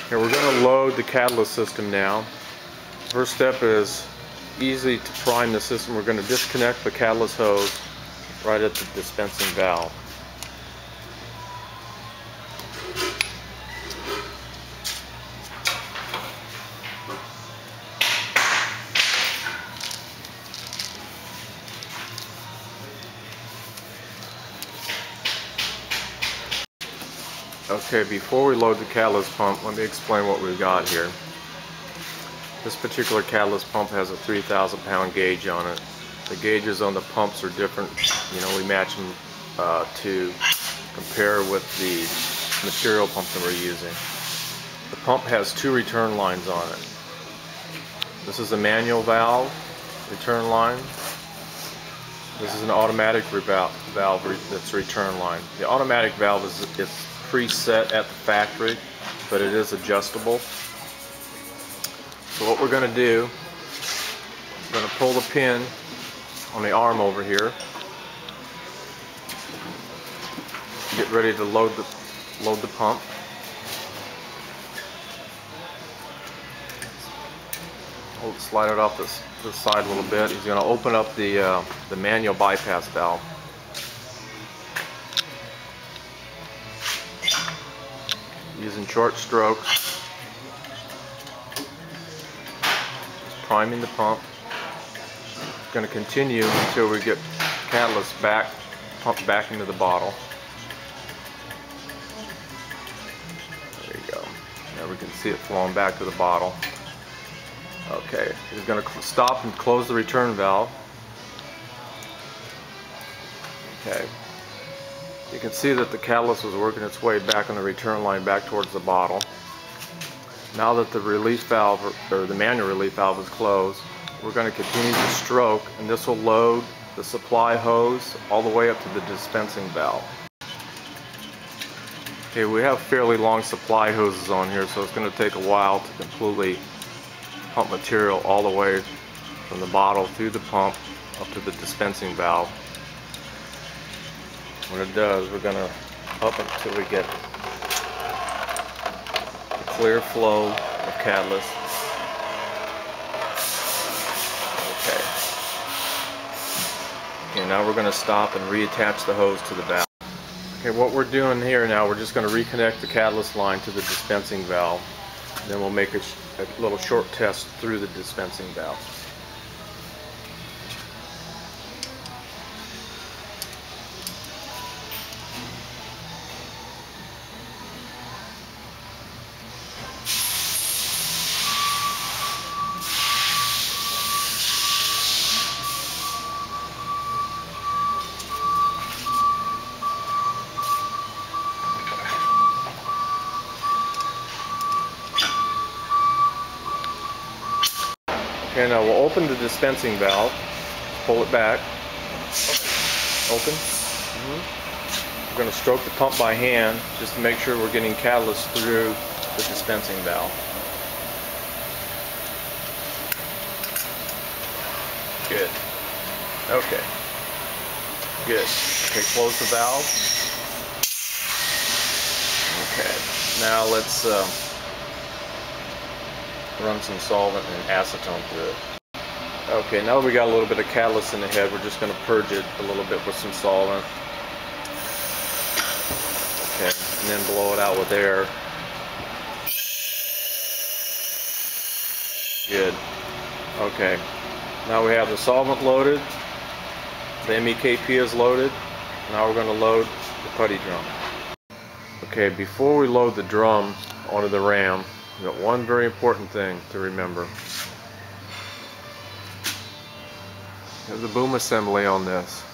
Okay, we're going to load the catalyst system now. First step is easy to prime the system. We're going to disconnect the catalyst hose right at the dispensing valve. Okay, before we load the catalyst pump, let me explain what we've got here. This particular catalyst pump has a 3,000 pound gauge on it. The gauges on the pumps are different. You know, we match them to compare with the material pump that we're using. The pump has two return lines on it. This is a manual valve return line. This is an automatic valve that's return line. The automatic valve is preset at the factory, but it is adjustable. So what we're going to do, we're going to pull the pin on the arm over here. Get ready to load the pump. Slide it off this side a little bit. He's going to open up the manual bypass valve. Using short strokes, priming the pump. It's going to continue until we get catalyst pumped back into the bottle. There you go. Now we can see it flowing back to the bottle. Okay, he's going to stop and close the return valve. Okay. You can see that the catalyst was working its way back on the return line back towards the bottle. Now that the relief valve, or the manual relief valve, is closed, we're going to continue to stroke, and this will load the supply hose all the way up to the dispensing valve. Okay, we have fairly long supply hoses on here, so it's going to take a while to completely pump material all the way from the bottle through the pump up to the dispensing valve. When it does, we're going to pump it until we get a clear flow of catalyst. Okay, now we're going to stop and reattach the hose to the valve. Okay, what we're doing here now, we're just going to reconnect the catalyst line to the dispensing valve. Then we'll make a little short test through the dispensing valve. Okay, now we'll open the dispensing valve, pull it back, open. We're going to stroke the pump by hand just to make sure we're getting catalyst through the dispensing valve. Good. Okay. Good. Okay, close the valve. Okay, now let's run some solvent and acetone through it. Okay, now that we got a little bit of catalyst in the head, we're just going to purge it a little bit with some solvent. Okay, and then blow it out with air. Good. Okay, now we have the solvent loaded, the MEKP is loaded. Now we're going to load the putty drum. Okay, before we load the drum onto the ram, we've got one very important thing to remember. There's a boom assembly on this.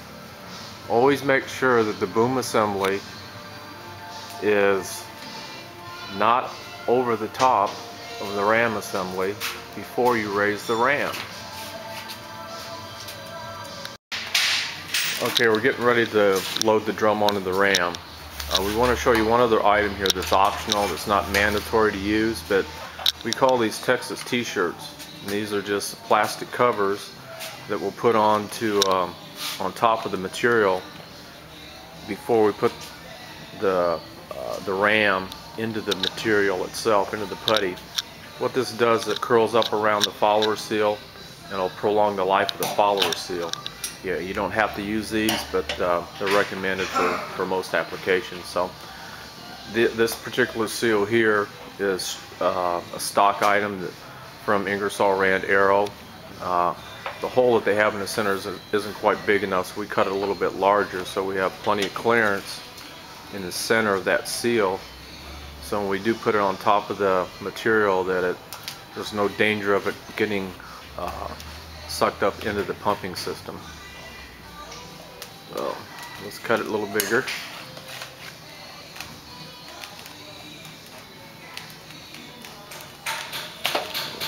Always make sure that the boom assembly is not over the top of the ram assembly before you raise the ram. Okay, we're getting ready to load the drum onto the ram. We want to show you one other item here that's optional, that's not mandatory to use, but we call these Texas t-shirts. And these are just plastic covers that we'll put on top of the material before we put the ram into the material itself, into the putty. What this does is it curls up around the follower seal and it'll prolong the life of the follower seal. Yeah, you don't have to use these, but they're recommended for most applications. So this particular seal here is a stock item from Ingersoll Rand Aero. The hole that they have in the center isn't quite big enough, so we cut it a little bit larger so we have plenty of clearance in the center of that seal. So when we do put it on top of the material, there's no danger of it getting sucked up into the pumping system. So let's cut it a little bigger.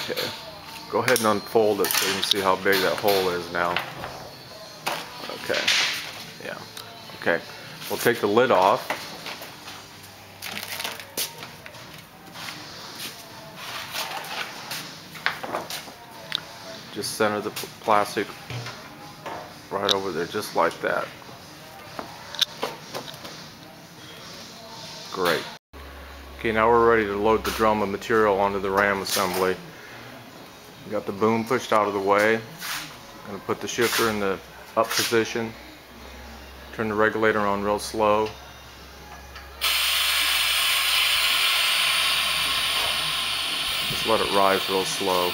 Okay, go ahead and unfold it so you can see how big that hole is now. Okay, yeah, okay. We'll take the lid off. Just center the plastic right over there, just like that. Great. Okay, now we're ready to load the drum of material onto the ram assembly. Got the boom pushed out of the way. Going to put the shifter in the up position. Turn the regulator on real slow. Just let it rise real slow.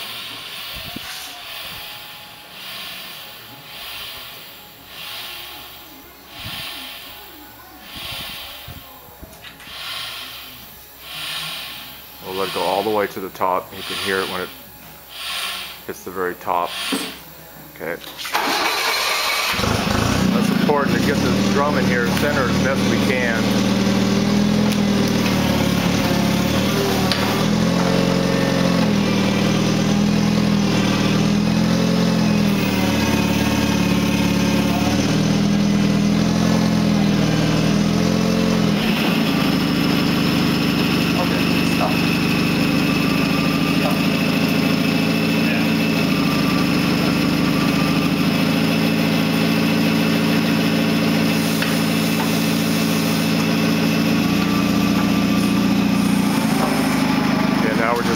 We'll let it go all the way to the top. You can hear it when it hits the very top. Okay. That's important to get this drum in here centered as best we can.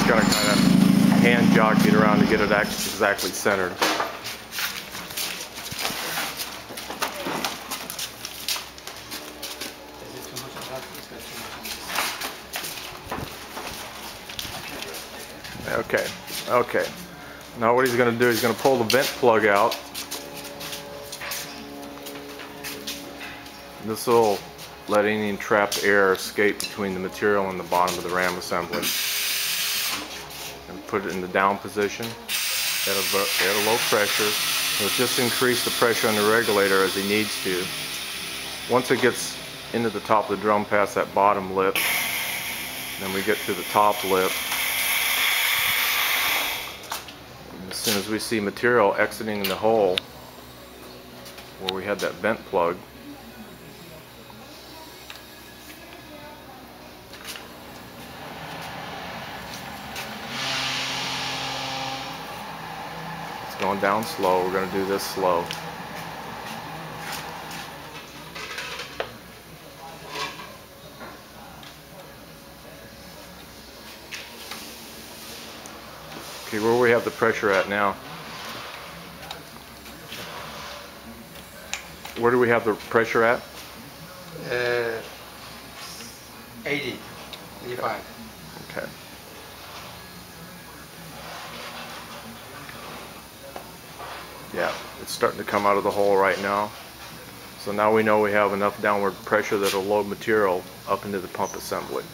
Going to kind of hand jockey it around to get it exactly centered. Okay, okay. Now what he's going to do is he's going to pull the vent plug out. This will let any entrapped air escape between the material and the bottom of the ram assembly. And put it in the down position at a low pressure. It'll just increase the pressure on the regulator as he needs to. Once it gets into the top of the drum past that bottom lip, then we get to the top lip. And as soon as we see material exiting the hole where we had that vent plug, going down slow. We're going to do this slow. Okay, where we have the pressure at now? Where do we have the pressure at? 80, 85. Okay. Yeah, it's starting to come out of the hole right now. So now we know we have enough downward pressure that will load material up into the pump assembly.